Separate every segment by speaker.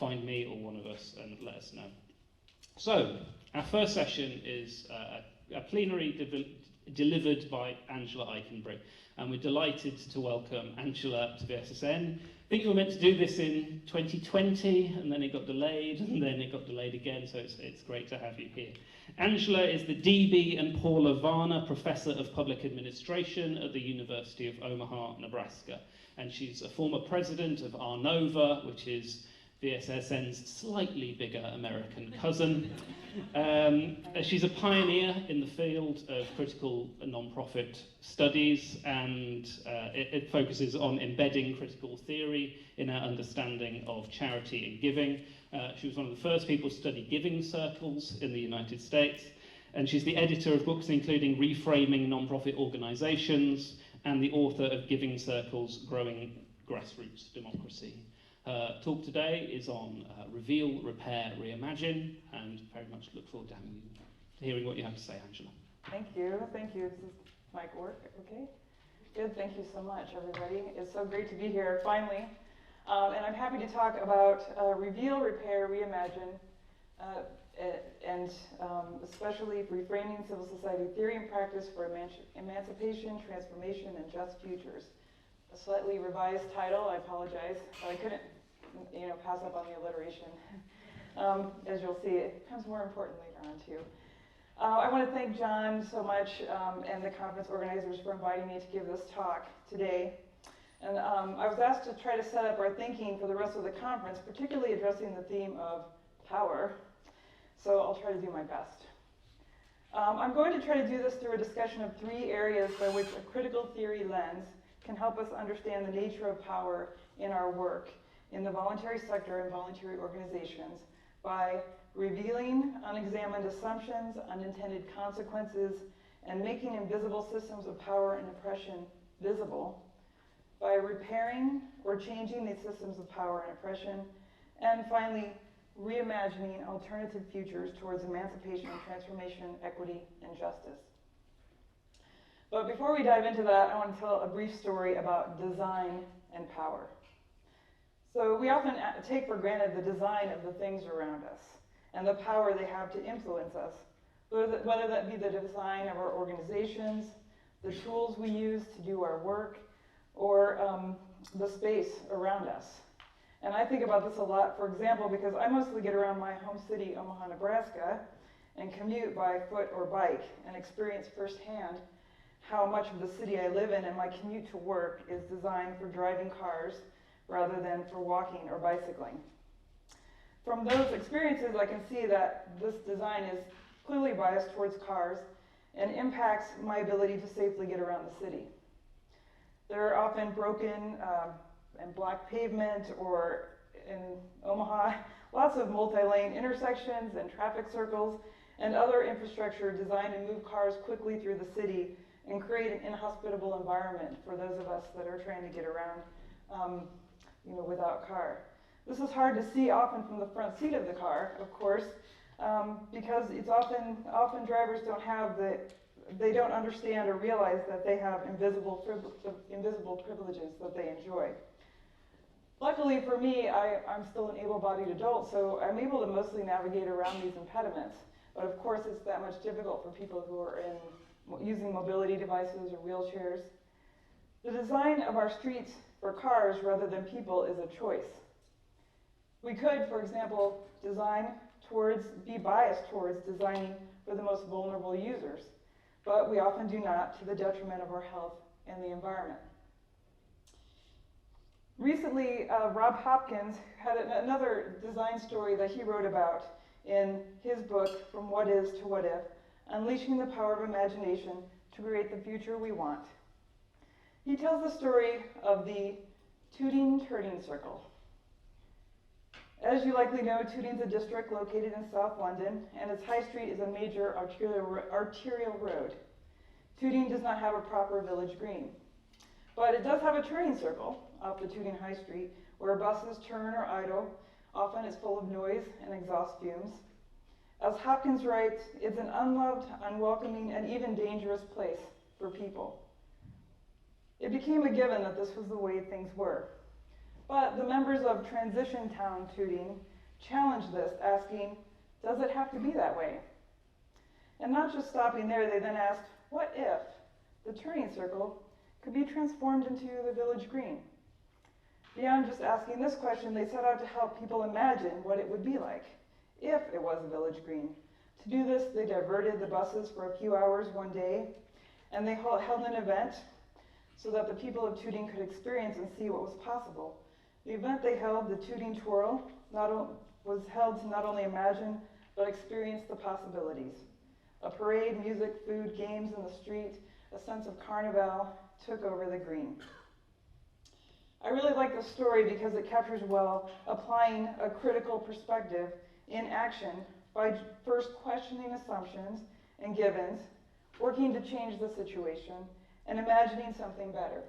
Speaker 1: find me or one of us and let us know. So, our first session is a plenary delivered by Angela Eikenberry, and we're delighted to welcome Angela to VSSN. I think we were meant to do this in 2020, and then it got delayed, and then it got delayed again, so it's great to have you here. Angela is the D.B. and Paula Varner Professor of Public Administration at the University of Omaha, Nebraska, and she's a former president of ARNOVA, which is VSSN's slightly bigger American cousin. She's a pioneer in the field of critical non-profit studies, and it focuses on embedding critical theory in our understanding of charity and giving. She was one of the first people to study giving circles in the United States, and she's the editor of books including Reframing Non-Profit Organizations and the author of Giving Circles, Growing Grassroots Democracy. Her talk today is on Reveal, Repair, Reimagine, and very much look forward to hearing what you have to say, Angela.
Speaker 2: Thank you. This is mic work, okay? Good, thank you so much, everybody. It's so great to be here, finally. And I'm happy to talk about Reveal, Repair, Reimagine, and especially reframing civil society theory and practice for emancipation, transformation, and just futures. A slightly revised title, I apologize, but I couldn't, pass up on the alliteration. As you'll see, it becomes more important later on too. I want to thank John so much and the conference organizers for inviting me to give this talk today. And I was asked to try to set up our thinking for the rest of the conference, particularly addressing the theme of power. So I'll try to do my best. I'm going to try to do this through a discussion of three areas by which a critical theory lens can help us understand the nature of power in our work in the voluntary sector and voluntary organizations by revealing unexamined assumptions, unintended consequences, and making invisible systems of power and oppression visible, by repairing or changing these systems of power and oppression, and finally, reimagining alternative futures towards emancipation, transformation, equity, and justice. But before we dive into that, I want to tell a brief story about design and power. So we often take for granted the design of the things around us and the power they have to influence us, whether that be the design of our organizations, the tools we use to do our work, or the space around us. And I think about this a lot, for example, because I mostly get around my home city, Omaha, Nebraska, and commute by foot or bike and experience firsthand how much of the city I live in and my commute to work is designed for driving cars rather than for walking or bicycling. From those experiences, I can see that this design is clearly biased towards cars and impacts my ability to safely get around the city. There are often broken and blocked pavement, or in Omaha, lots of multi-lane intersections and traffic circles and other infrastructure designed to move cars quickly through the city and create an inhospitable environment for those of us that are trying to get around without car. This is hard to see often from the front seat of the car, of course, because it's often drivers they don't understand or realize that they have invisible privileges that they enjoy. Luckily for me, I'm still an able-bodied adult, so I'm able to mostly navigate around these impediments. But of course, it's that much difficult for people who are using mobility devices or wheelchairs. The design of our streets for cars rather than people is a choice. We could, for example, be biased towards designing for the most vulnerable users, but we often do not, to the detriment of our health and the environment. Recently, Rob Hopkins had another design story that he wrote about in his book, From What Is to What If, Unleashing the Power of Imagination to Create the Future We Want. He tells the story of the Tooting Turning Circle. As you likely know, Tooting's a district located in South London, and its high street is a major arterial road. Tooting does not have a proper village green, but it does have a turning circle off the Tooting High Street where buses turn or idle. Often it's full of noise and exhaust fumes. As Hopkins writes, it's an unloved, unwelcoming, and even dangerous place for people. It became a given that this was the way things were. But the members of Transition Town Tooting challenged this, asking, does it have to be that way? And not just stopping there, they then asked, what if the turning circle could be transformed into the village green? Beyond just asking this question, they set out to help people imagine what it would be like if it was a village green. To do this, they diverted the buses for a few hours one day, and they held an event so that the people of Tooting could experience and see what was possible. The event they held, the Tooting Twirl, was held to not only imagine, but experience the possibilities. A parade, music, food, games in the street, a sense of carnival took over the green. I really like this story because it captures well applying a critical perspective in action by first questioning assumptions and givens, working to change the situation, and imagining something better.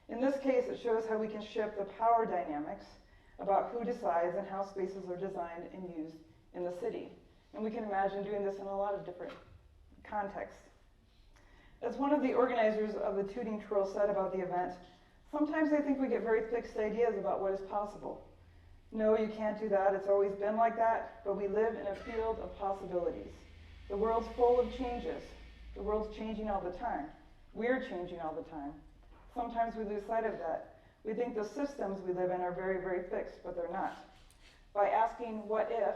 Speaker 2: In this case, it shows how we can shift the power dynamics about who decides and how spaces are designed and used in the city. And we can imagine doing this in a lot of different contexts. As one of the organizers of the Tooting Twirl said about the event, sometimes I think we get very fixed ideas about what is possible. No, you can't do that, it's always been like that, but we live in a field of possibilities. The world's full of changes. The world's changing all the time. We're changing all the time. Sometimes we lose sight of that. We think the systems we live in are very, very fixed, but they're not. By asking what if,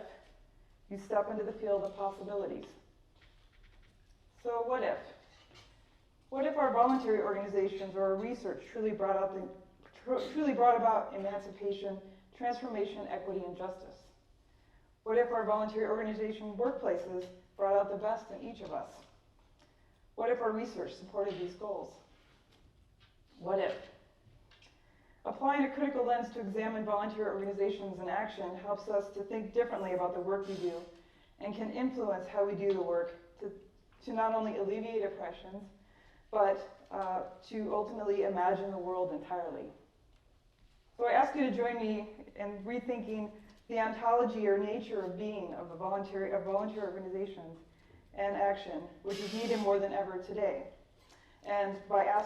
Speaker 2: you step into the field of possibilities. So what if? What if our voluntary organizations or our research truly brought about emancipation, transformation, equity, and justice? What if our voluntary organization workplaces brought out the best in each of us? What if our research supported these goals? What if? Applying a critical lens to examine volunteer organizations in action helps us to think differently about the work we do and can influence how we do the work to not only alleviate oppressions, but to ultimately imagine the world entirely. So I ask you to join me in rethinking the ontology or nature of being of volunteer organizations and action, which is needed more than ever today, and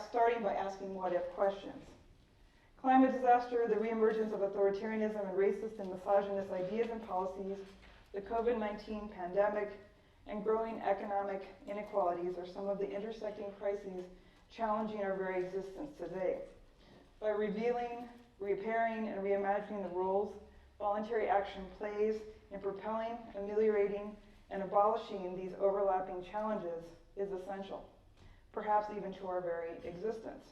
Speaker 2: starting by asking what-if questions. Climate disaster, the reemergence of authoritarianism and racist and misogynist ideas and policies, the COVID-19 pandemic, and growing economic inequalities are some of the intersecting crises challenging our very existence today. By revealing, repairing, and reimagining the roles voluntary action plays in propelling, ameliorating, and abolishing these overlapping challenges is essential, perhaps even to our very existence.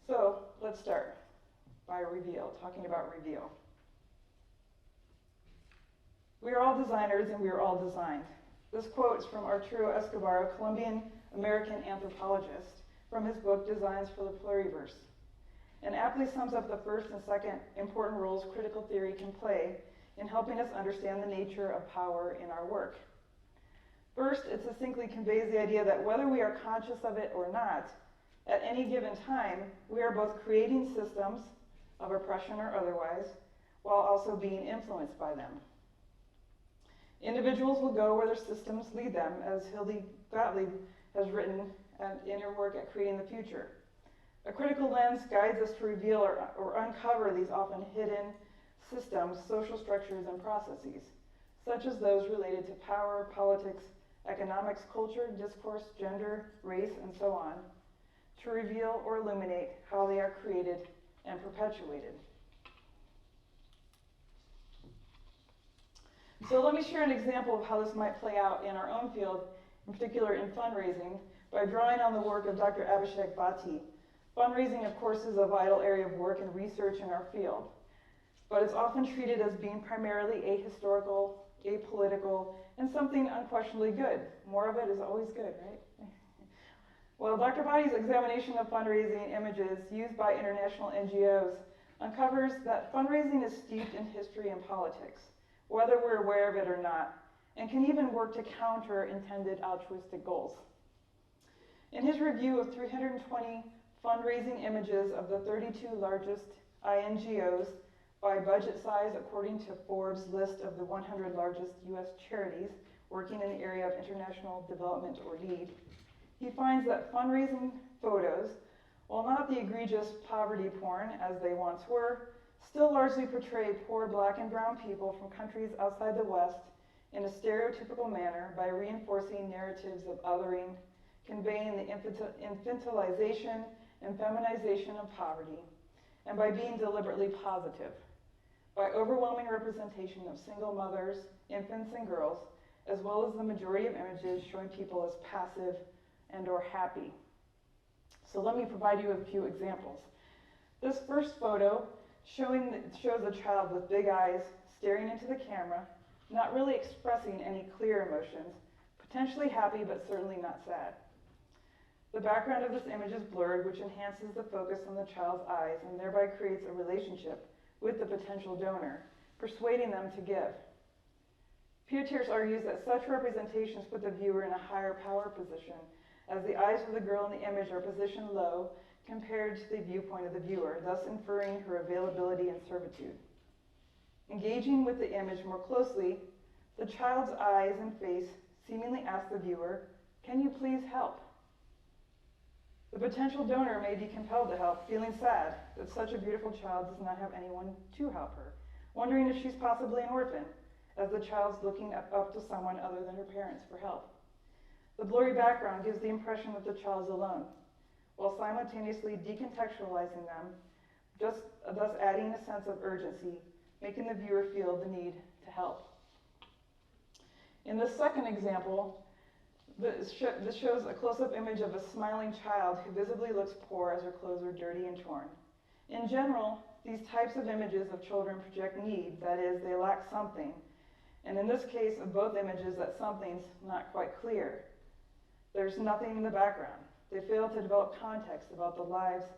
Speaker 2: So let's start by talking about reveal. We are all designers and we are all designed. This quote is from Arturo Escobar, a Colombian-American anthropologist, from his book Designs for the Pluriverse, and aptly sums up the first and second important roles critical theory can play in helping us understand the nature of power in our work. First, it succinctly conveys the idea that whether we are conscious of it or not, at any given time, we are both creating systems of oppression or otherwise, while also being influenced by them. Individuals will go where their systems lead them, as Hildy Gottlieb has written in her work at Creating the Future. A critical lens guides us to reveal or uncover these often hidden systems, social structures, and processes, such as those related to power, politics, economics, culture, discourse, gender, race, and so on, to reveal or illuminate how they are created and perpetuated. So let me share an example of how this might play out in our own field, in particular in fundraising, by drawing on the work of Dr. Abhishek Bhatti. Fundraising, of course, is a vital area of work and research in our field, but it's often treated as being primarily ahistorical, apolitical, and something unquestionably good. More of it is always good, right? Well, Dr. Bhatti's examination of fundraising images used by international NGOs uncovers that fundraising is steeped in history and politics, whether we're aware of it or not, and can even work to counter intended altruistic goals. In his review of 320 fundraising images of the 32 largest INGOs by budget size according to Forbes' list of the 100 largest U.S. charities working in the area of international development or need, he finds that fundraising photos while not the egregious poverty porn as they once were, still largely portray poor black and brown people from countries outside the West in a stereotypical manner by reinforcing narratives of othering, conveying the infantilization and feminization of poverty, and by being deliberately positive, by overwhelming representation of single mothers, infants, and girls, as well as the majority of images showing people as passive and or happy. So let me provide you with a few examples. This first photo shows a child with big eyes staring into the camera, not really expressing any clear emotions, potentially happy but certainly not sad. The background of this image is blurred, which enhances the focus on the child's eyes and thereby creates a relationship with the potential donor, persuading them to give. Piotiers argues that such representations put the viewer in a higher power position, as the eyes of the girl in the image are positioned low compared to the viewpoint of the viewer, thus inferring her availability and servitude. Engaging with the image more closely, the child's eyes and face seemingly ask the viewer, "Can you please help?" The potential donor may be compelled to help, feeling sad that such a beautiful child does not have anyone to help her, wondering if she's possibly an orphan, as the child's looking up to someone other than her parents for help. The blurry background gives the impression that the child is alone, while simultaneously decontextualizing them, thus adding a sense of urgency, making the viewer feel the need to help. In the second example, this shows a close-up image of a smiling child who visibly looks poor as her clothes are dirty and torn. In general, these types of images of children project need, that is, they lack something, and in this case of both images, that something's not quite clear. There's nothing in the background. They fail to develop context about the lives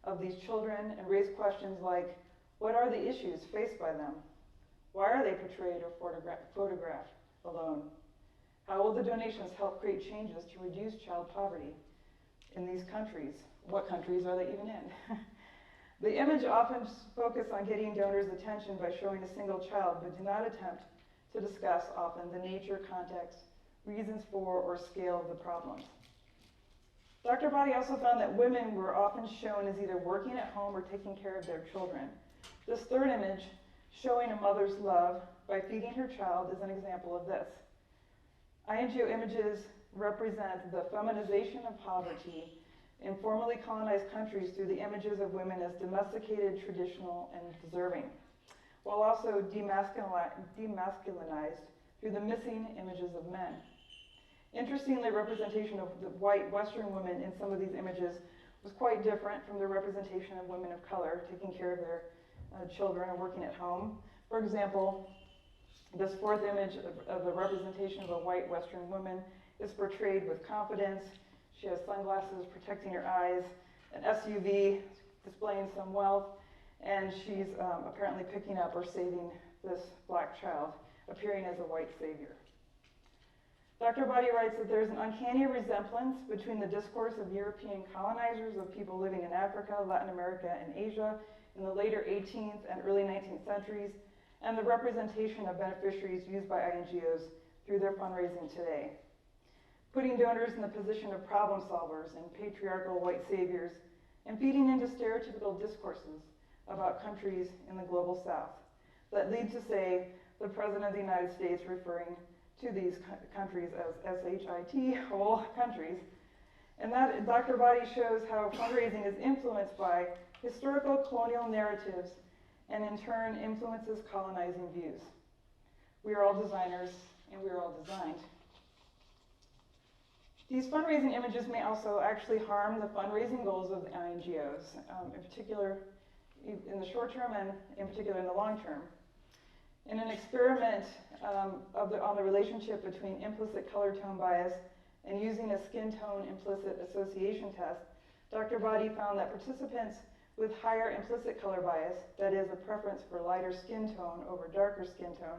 Speaker 2: of these children and raise questions like, what are the issues faced by them? Why are they portrayed or photographed alone? How will the donations help create changes to reduce child poverty in these countries? What countries are they even in? The image often focus on getting donors' attention by showing a single child, but do not attempt to discuss often the nature, context, reasons for, or scale of the problems. Dr. Body also found that women were often shown as either working at home or taking care of their children. This third image, showing a mother's love by feeding her child, is an example of this. INGO images represent the feminization of poverty in formerly colonized countries through the images of women as domesticated, traditional, and deserving, while also demasculinized through the missing images of men. Interestingly, representation of the white Western women in some of these images was quite different from the representation of women of color taking care of their children and working at home. For example, this fourth image of the representation of a white Western woman is portrayed with confidence. She has sunglasses protecting her eyes, an SUV displaying some wealth, and she's apparently picking up or saving this black child, appearing as a white savior. Dr. Body writes that there's an uncanny resemblance between the discourse of European colonizers of people living in Africa, Latin America, and Asia in the later 18th and early 19th centuries, and the representation of beneficiaries used by INGOs through their fundraising today, putting donors in the position of problem solvers and patriarchal white saviors, and feeding into stereotypical discourses about countries in the global south that lead to, say, the President of the United States referring to these countries as SHIT, whole countries. And that Dr. Body shows how fundraising is influenced by historical colonial narratives and in turn influences colonizing views. We are all designers and we are all designed. These fundraising images may also actually harm the fundraising goals of the INGOs, in particular in the short term and in particular in the long term. In an experiment on the relationship between implicit color tone bias and using a skin tone implicit association test, Dr. Body found that participants with higher implicit color bias, that is a preference for lighter skin tone over darker skin tone,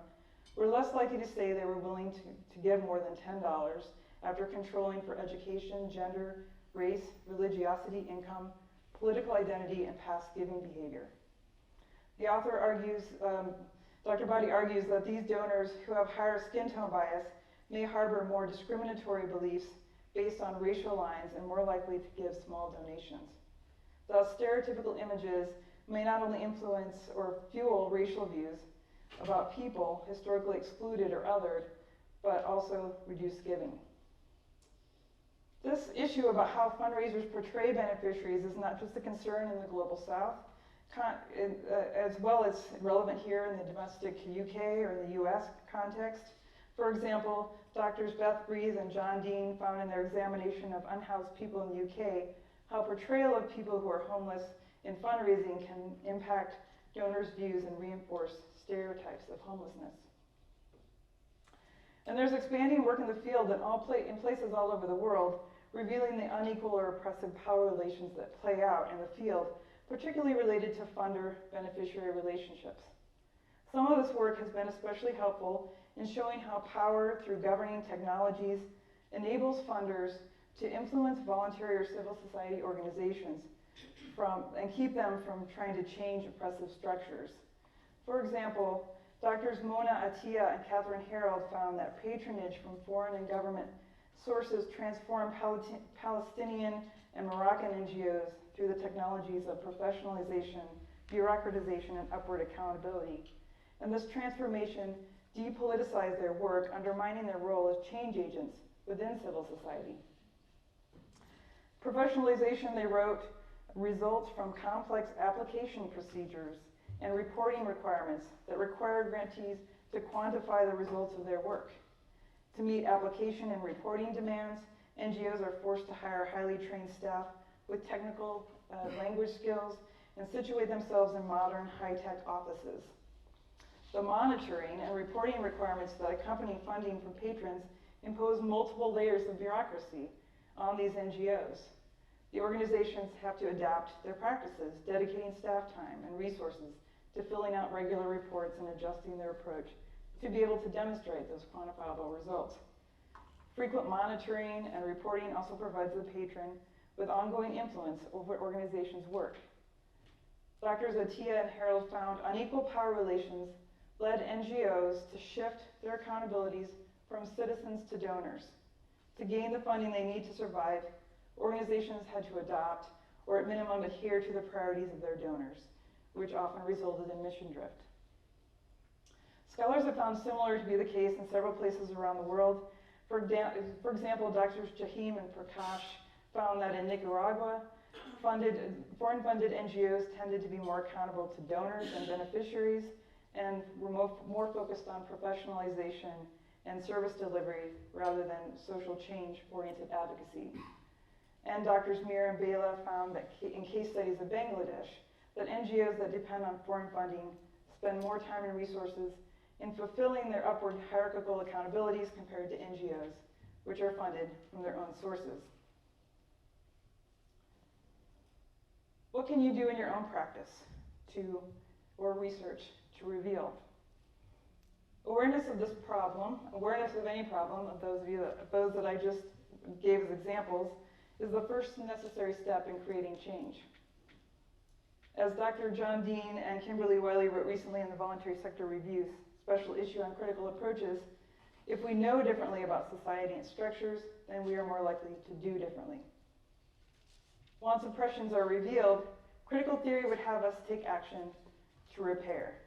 Speaker 2: were less likely to say they were willing to give more than $10 after controlling for education, gender, race, religiosity, income, political identity, and past giving behavior. The author argues, Dr. Body argues that these donors who have higher skin tone bias may harbor more discriminatory beliefs based on racial lines and more likely to give small donations. Thus, stereotypical images may not only influence or fuel racial views about people historically excluded or othered, but also reduce giving. This issue about how fundraisers portray beneficiaries is not just a concern in the global south, as well as relevant here in the domestic UK or in the US context. For example, doctors Beth Breeze and John Dean found in their examination of unhoused people in the UK how portrayal of people who are homeless in fundraising can impact donors' views and reinforce stereotypes of homelessness. And there's expanding work in the field in places all over the world, revealing the unequal or oppressive power relations that play out in the field, particularly related to funder-beneficiary relationships. Some of this work has been especially helpful in showing how power through governing technologies enables funders to influence voluntary or civil society organizations and keep them from trying to change oppressive structures. For example, Doctors Mona Attia and Catherine Harold found that patronage from foreign and government sources transform Palestinian and Moroccan NGOs through the technologies of professionalization, bureaucratization, and upward accountability. And this transformation depoliticized their work, undermining their role as change agents within civil society. Professionalization, they wrote, results from complex application procedures and reporting requirements that require grantees to quantify the results of their work. To meet application and reporting demands, NGOs are forced to hire highly trained staff with technical language skills and situate themselves in modern high-tech offices. The monitoring and reporting requirements that accompany funding from patrons impose multiple layers of bureaucracy on these NGOs. The organizations have to adapt their practices, dedicating staff time and resources to filling out regular reports and adjusting their approach to be able to demonstrate those quantifiable results. Frequent monitoring and reporting also provides the patron with ongoing influence over organizations' work. Doctors Attia and Harold found unequal power relations led NGOs to shift their accountabilities from citizens to donors. To gain the funding they need to survive, organizations had to adopt or at minimum adhere to the priorities of their donors, which often resulted in mission drift. Scholars have found similar to be the case in several places around the world. For example, Doctors Jahim and Prakash found that in Nicaragua, foreign-funded NGOs tended to be more accountable to donors and beneficiaries and were more focused on professionalization and service delivery rather than social change-oriented advocacy. And Doctors Mir and Bela found that in case studies of Bangladesh, that NGOs that depend on foreign funding spend more time and resources in fulfilling their upward hierarchical accountabilities compared to NGOs, which are funded from their own sources. What can you do in your own practice or research to reveal? Awareness of this problem, awareness of any problem, of those that I just gave as examples, is the first necessary step in creating change. As Dr. John Dean and Kimberly Wiley wrote recently in the Voluntary Sector Review's special issue on critical approaches, if we know differently about society and structures, then we are more likely to do differently. Once impressions are revealed, critical theory would have us take action to repair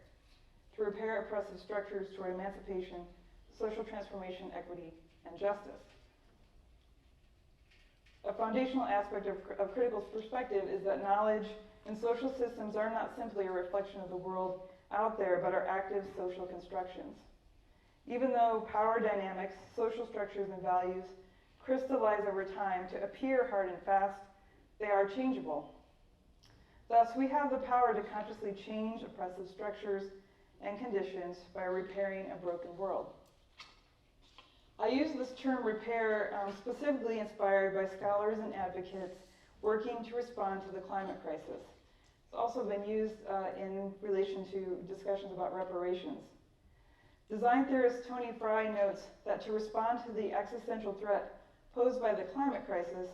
Speaker 2: oppressive structures toward emancipation, social transformation, equity, and justice. A foundational aspect of critical perspective is that knowledge and social systems are not simply a reflection of the world out there, but are active social constructions. Even though power dynamics, social structures, and values crystallize over time to appear hard and fast, they are changeable. Thus, we have the power to consciously change oppressive structures and conditions by repairing a broken world. I use this term repair specifically inspired by scholars and advocates working to respond to the climate crisis. It's also been used in relation to discussions about reparations. Design theorist Tony Fry notes that to respond to the existential threat posed by the climate crisis,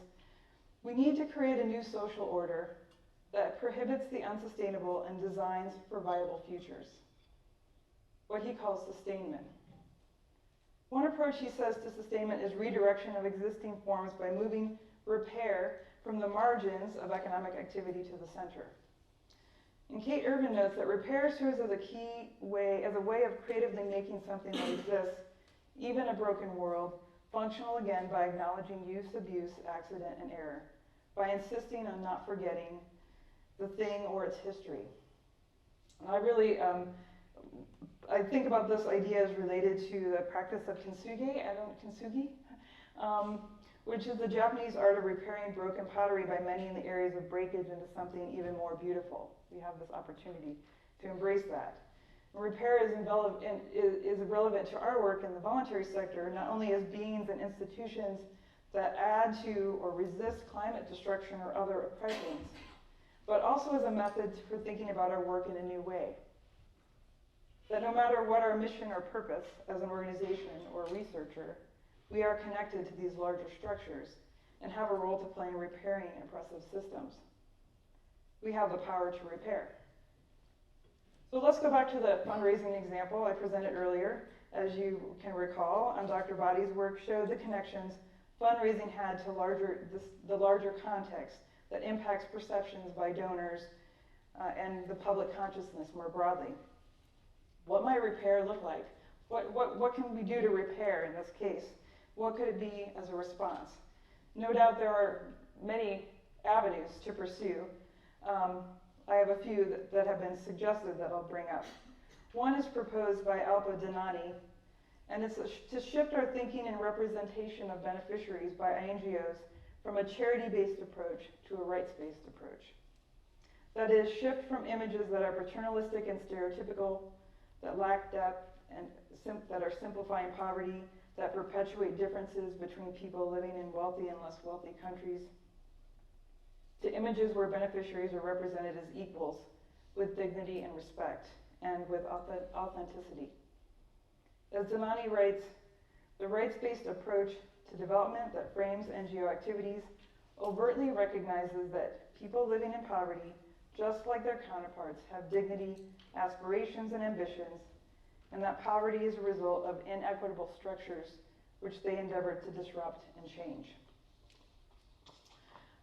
Speaker 2: we need to create a new social order that prohibits the unsustainable and designs for viable futures, what he calls sustainment. One approach, he says, to sustainment is redirection of existing forms by moving repair from the margins of economic activity to the center. And Kate Irvin notes that repair serves as a way of creatively making something that exists, even a broken world, functional again by acknowledging use, abuse, accident, and error, by insisting on not forgetting the thing or its history. And I think about this idea as related to the practice of kintsugi, which is the Japanese art of repairing broken pottery by mending the areas of breakage into something even more beautiful. We have this opportunity to embrace that. And repair is relevant to our work in the voluntary sector, not only as beings and institutions that add to or resist climate destruction or other oppressions, but also as a method for thinking about our work in a new way. That no matter what our mission or purpose as an organization or a researcher, we are connected to these larger structures and have a role to play in repairing oppressive systems. We have the power to repair. So let's go back to the fundraising example I presented earlier. As you can recall, Dr. Bodi's work showed the connections fundraising had to the larger context that impacts perceptions by donors and the public consciousness more broadly. What might repair look like? What can we do to repair in this case? What could it be as a response? No doubt there are many avenues to pursue. I have a few that have been suggested that I'll bring up. One is proposed by Alpa Danani, and it's to shift our thinking and representation of beneficiaries by NGOs from a charity-based approach to a rights-based approach. That is, shift from images that are paternalistic and stereotypical, that lack depth, and that are simplifying poverty, that perpetuate differences between people living in wealthy and less wealthy countries, to images where beneficiaries are represented as equals with dignity and respect and with authenticity. As Danani writes, the rights-based approach to development that frames NGO activities overtly recognizes that people living in poverty, just like their counterparts, have dignity, aspirations, and ambitions, and that poverty is a result of inequitable structures which they endeavor to disrupt and change.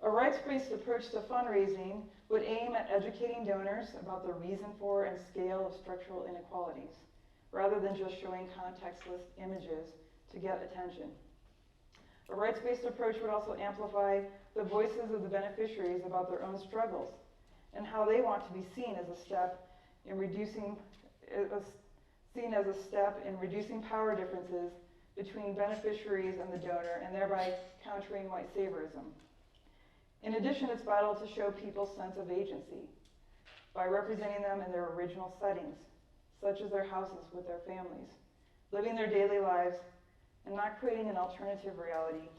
Speaker 2: A rights-based approach to fundraising would aim at educating donors about the reason for and scale of structural inequalities, rather than just showing contextless images to get attention. A rights-based approach would also amplify the voices of the beneficiaries about their own struggles and how they want to be seen as a step in reducing power differences between beneficiaries and the donor, and thereby countering white saviorism. In addition, it's vital to show people's sense of agency by representing them in their original settings, such as their houses with their families, living their daily lives, and not creating an alternative reality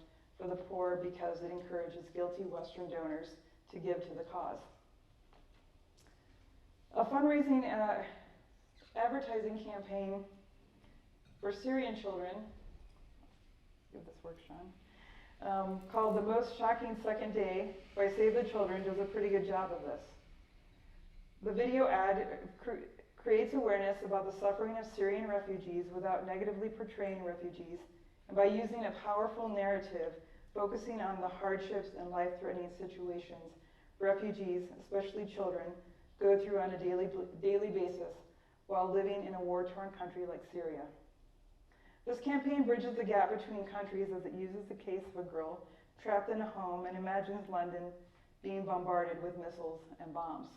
Speaker 2: for the poor because it encourages guilty Western donors to give to the cause. A fundraising advertising campaign for Syrian children, give this work, Sean, called The Most Shocking Second Day by Save the Children does a pretty good job of this. The video ad creates awareness about the suffering of Syrian refugees without negatively portraying refugees, and by using a powerful narrative focusing on the hardships and life-threatening situations refugees, especially children, go through on a daily basis while living in a war-torn country like Syria. This campaign bridges the gap between countries as it uses the case of a girl trapped in a home and imagines London being bombarded with missiles and bombs.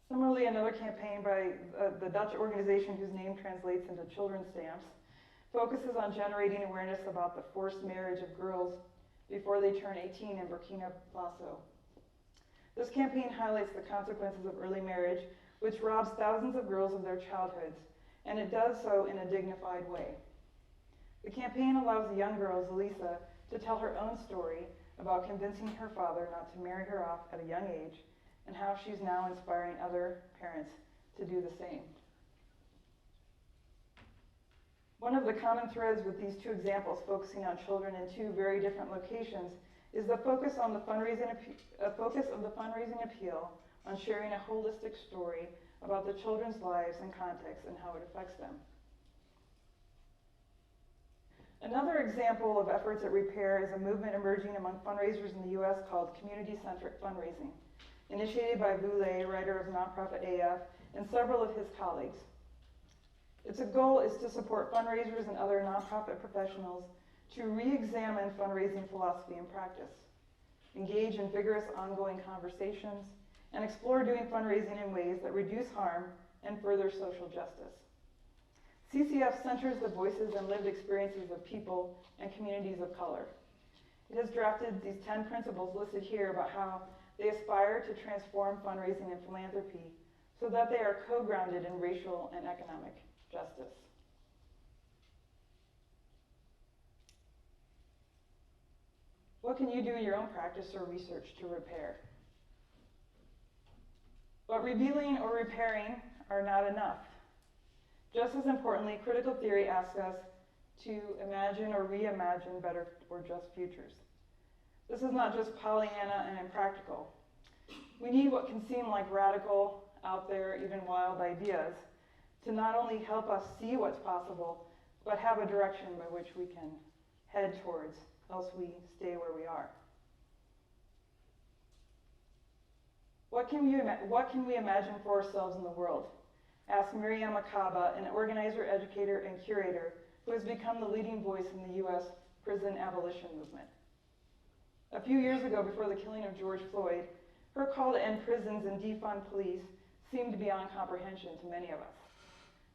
Speaker 2: Similarly, another campaign by the Dutch organization whose name translates into children's stamps focuses on generating awareness about the forced marriage of girls before they turn 18 in Burkina Faso. This campaign highlights the consequences of early marriage, which robs thousands of girls of their childhoods, and it does so in a dignified way. The campaign allows the young girl, Zelisa, to tell her own story about convincing her father not to marry her off at a young age, and how she's now inspiring other parents to do the same. One of the common threads with these two examples focusing on children in two very different locations is the focus of the fundraising appeal on sharing a holistic story about the children's lives and context and how it affects them. Another example of efforts at repair is a movement emerging among fundraisers in the US called community-centric fundraising, initiated by Vu Le, writer of nonprofit AF, and several of his colleagues. Its goal is to support fundraisers and other nonprofit professionals to re-examine fundraising philosophy and practice, engage in vigorous ongoing conversations, and explore doing fundraising in ways that reduce harm and further social justice. CCF centers the voices and lived experiences of people and communities of color. It has drafted these 10 principles listed here about how they aspire to transform fundraising and philanthropy so that they are co-grounded in racial and economic justice. What can you do in your own practice or research to repair? But revealing or repairing are not enough. Just as importantly, critical theory asks us to imagine or reimagine better or just futures. This is not just Pollyanna and impractical. We need what can seem like radical, out there, even wild ideas to not only help us see what's possible, but have a direction by which we can head towards, else we stay where we are. What can we imagine for ourselves in the world? Asked Miriam Akaba, an organizer, educator, and curator who has become the leading voice in the US prison abolition movement. A few years ago, before the killing of George Floyd, her call to end prisons and defund police seemed beyond comprehension to many of us.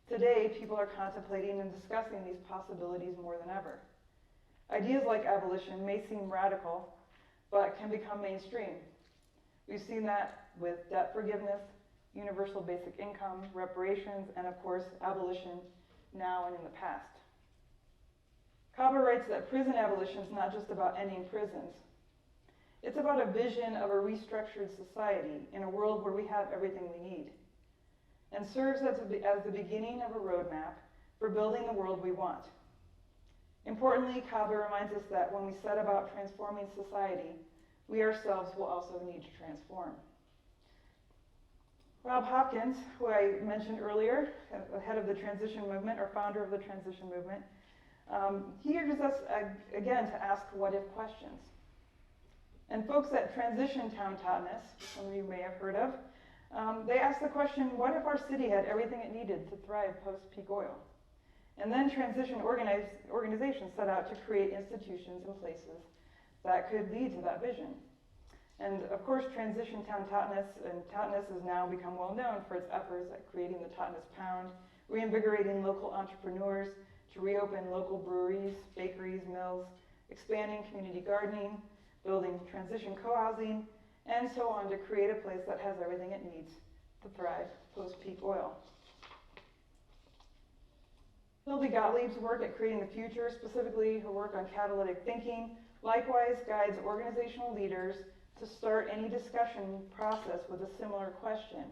Speaker 2: Today, people are contemplating and discussing these possibilities more than ever. Ideas like abolition may seem radical, but can become mainstream. We've seen that with debt forgiveness, universal basic income, reparations, and of course, abolition now and in the past. Kaba writes that prison abolition is not just about ending prisons. It's about a vision of a restructured society in a world where we have everything we need, and serves as the beginning of a roadmap for building the world we want. Importantly, Kaba reminds us that when we set about transforming society, we ourselves will also need to transform. Rob Hopkins, who I mentioned earlier, head of the transition movement, or founder of the transition movement, he urges us again to ask what-if questions. And folks at Transition Town Totness, some of you may have heard of, they asked the question, what if our city had everything it needed to thrive post-peak oil? And then transition organizations set out to create institutions and places that could lead to that vision. And of course, Transition Town Totness, and Totness has now become well known for its efforts at creating the Totness Pound, reinvigorating local entrepreneurs to reopen local breweries, bakeries, mills, expanding community gardening, building transition co-housing, and so on to create a place that has everything it needs to thrive post-peak oil. Hildy Gottlieb's work at Creating the Future, specifically her work on catalytic thinking, likewise guides organizational leaders to start any discussion process with a similar question.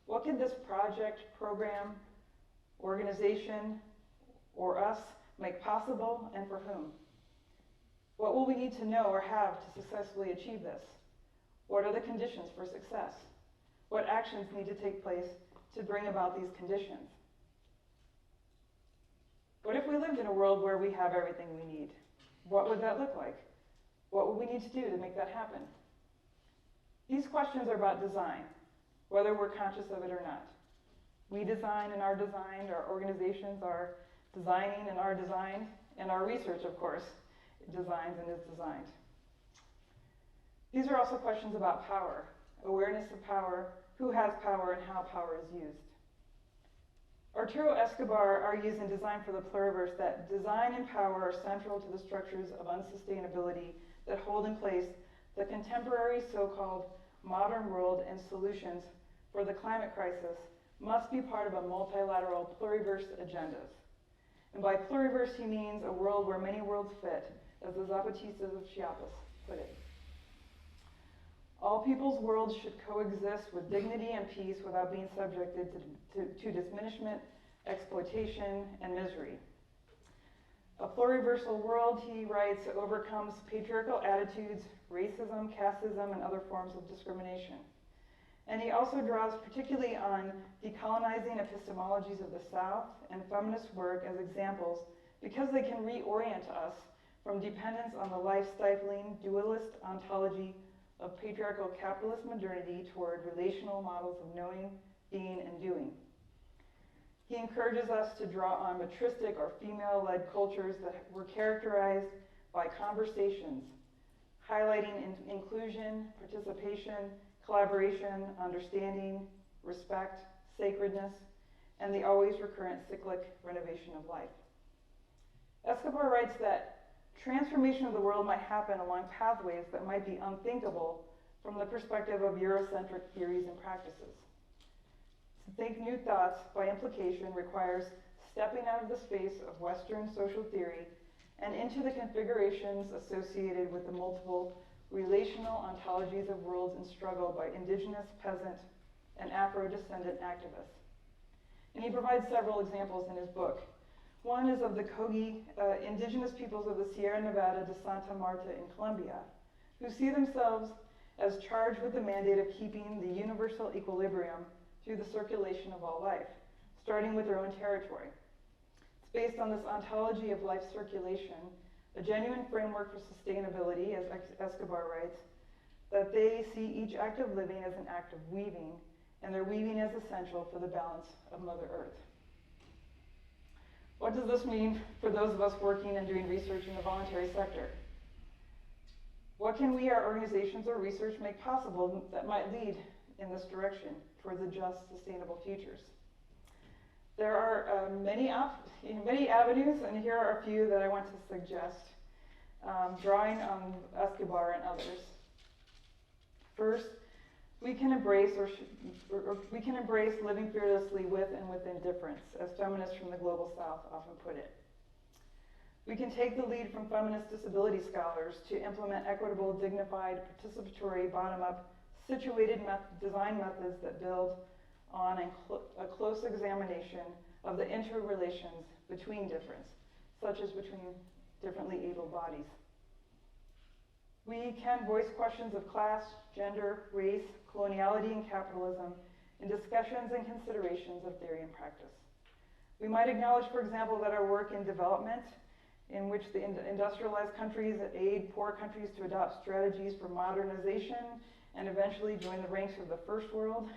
Speaker 2: What could this project, program, organization, or us make possible, and for whom? What will we need to know or have to successfully achieve this? What are the conditions for success? What actions need to take place to bring about these conditions? What if we lived in a world where we have everything we need? What would that look like? What would we need to do to make that happen? These questions are about design, whether we're conscious of it or not. We design and are designed, our organizations are designing and are designed, and our research, of course, designs and is designed. These are also questions about power, awareness of power, who has power, and how power is used. Arturo Escobar argues in Design for the Pluriverse that design and power are central to the structures of unsustainability that hold in place the contemporary so-called modern world, and solutions for the climate crisis must be part of a multilateral pluriverse agendas. And by pluriverse, he means a world where many worlds fit, as the Zapatistas of Chiapas put it. All people's worlds should coexist with dignity and peace without being subjected to diminishment, exploitation, and misery. A pluriversal world, he writes, overcomes patriarchal attitudes, racism, casteism, and other forms of discrimination. And he also draws particularly on decolonizing epistemologies of the South and feminist work as examples because they can reorient us from dependence on the life-stifling dualist ontology of patriarchal capitalist modernity toward relational models of knowing, being, and doing. He encourages us to draw on matristic or female-led cultures that were characterized by conversations, highlighting inclusion, participation, collaboration, understanding, respect, sacredness, and the always recurrent cyclic renovation of life. Escobar writes that transformation of the world might happen along pathways that might be unthinkable from the perspective of Eurocentric theories and practices. To think new thoughts, by implication, requires stepping out of the space of Western social theory and into the configurations associated with the multiple relational ontologies of worlds in struggle by indigenous, peasant, and Afro-descendant activists. And he provides several examples in his book. One is of the Kogi, indigenous peoples of the Sierra Nevada de Santa Marta in Colombia, who see themselves as charged with the mandate of keeping the universal equilibrium through the circulation of all life, starting with their own territory. It's based on this ontology of life circulation, a genuine framework for sustainability, as Escobar writes, that they see each act of living as an act of weaving, and their weaving as essential for the balance of Mother Earth. What does this mean for those of us working and doing research in the voluntary sector? What can we, our organizations or research, make possible that might lead in this direction towards a just, sustainable futures? There are many avenues, and here are a few that I want to suggest, drawing on Escobar and others. First, we can embrace living fearlessly with and within difference, as feminists from the Global South often put it. We can take the lead from feminist disability scholars to implement equitable, dignified, participatory, bottom-up, situated design methods that build on a close examination of the interrelations between difference, such as between differently able bodies. We can voice questions of class, gender, race, coloniality, and capitalism in discussions and considerations of theory and practice. We might acknowledge, for example, that our work in development, in which the industrialized countries aid poor countries to adopt strategies for modernization and eventually join the ranks of the first world,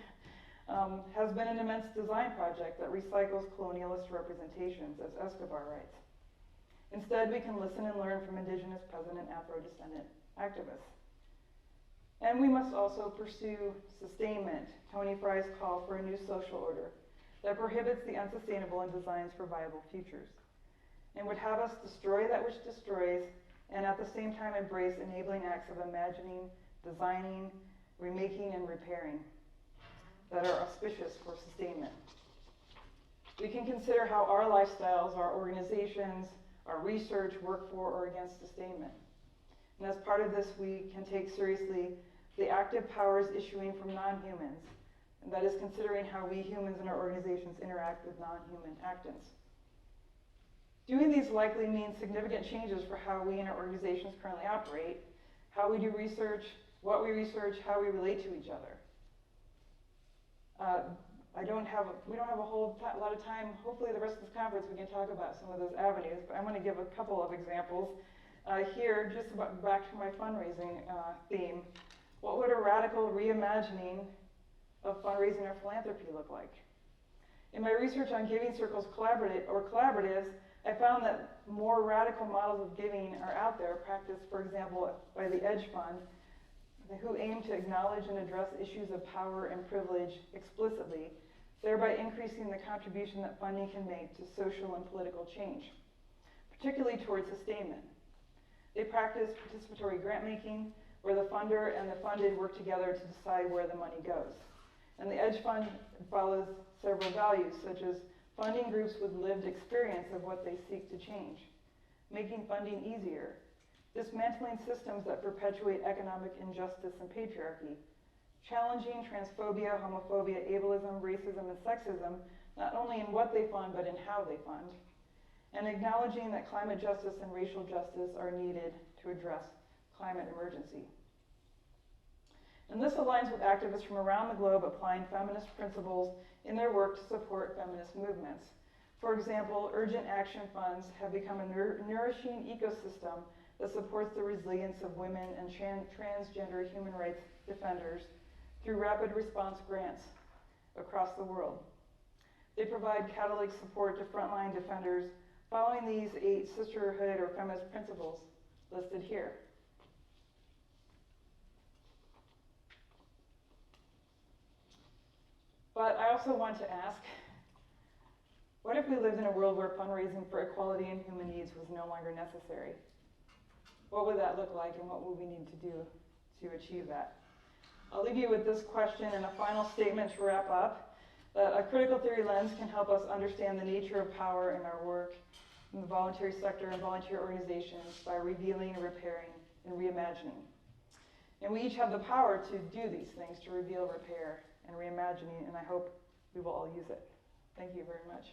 Speaker 2: has been an immense design project that recycles colonialist representations, as Escobar writes. Instead, we can listen and learn from indigenous, peasant, and Afro-descendant activists. And we must also pursue sustainment, Tony Fry's call for a new social order that prohibits the unsustainable and designs for viable futures, and would have us destroy that which destroys, and at the same time embrace enabling acts of imagining, designing, remaking, and repairing that are auspicious for sustainment. We can consider how our lifestyles, our organizations, our research work for or against sustainment. And as part of this, we can take seriously the active powers issuing from non-humans, and that is considering how we humans and our organizations interact with non-human actants. Doing these likely means significant changes for how we and our organizations currently operate, how we do research, what we research, how we relate to each other. We don't have a whole lot of time. Hopefully the rest of this conference we can talk about some of those avenues, but I'm going to give a couple of examples. Here, just back to my fundraising theme, what would a radical reimagining of fundraising or philanthropy look like? In my research on giving circles collaboratives, I found that more radical models of giving are out there, practiced, for example, by the Edge Fund, who aim to acknowledge and address issues of power and privilege explicitly, thereby increasing the contribution that funding can make to social and political change, particularly towards sustainment. They practice participatory grant making, where the funder and the funded work together to decide where the money goes. And the Edge Fund follows several values, such as funding groups with lived experience of what they seek to change, making funding easier, dismantling systems that perpetuate economic injustice and patriarchy, challenging transphobia, homophobia, ableism, racism, and sexism, not only in what they fund, but in how they fund, and acknowledging that climate justice and racial justice are needed to address climate emergency. And this aligns with activists from around the globe applying feminist principles in their work to support feminist movements. For example, urgent action funds have become a nourishing ecosystem that supports the resilience of women and transgender human rights defenders through rapid response grants across the world. They provide catalytic support to frontline defenders following these 8 sisterhood or feminist principles listed here. But I also want to ask, what if we lived in a world where fundraising for equality and human needs was no longer necessary? What would that look like, and what would we need to do to achieve that? I'll leave you with this question and a final statement to wrap up, that a critical theory lens can help us understand the nature of power in our work in the voluntary sector and volunteer organizations by revealing, repairing, and reimagining. And we each have the power to do these things, to reveal, repair, and reimagining, and I hope we will all use it. Thank you very much.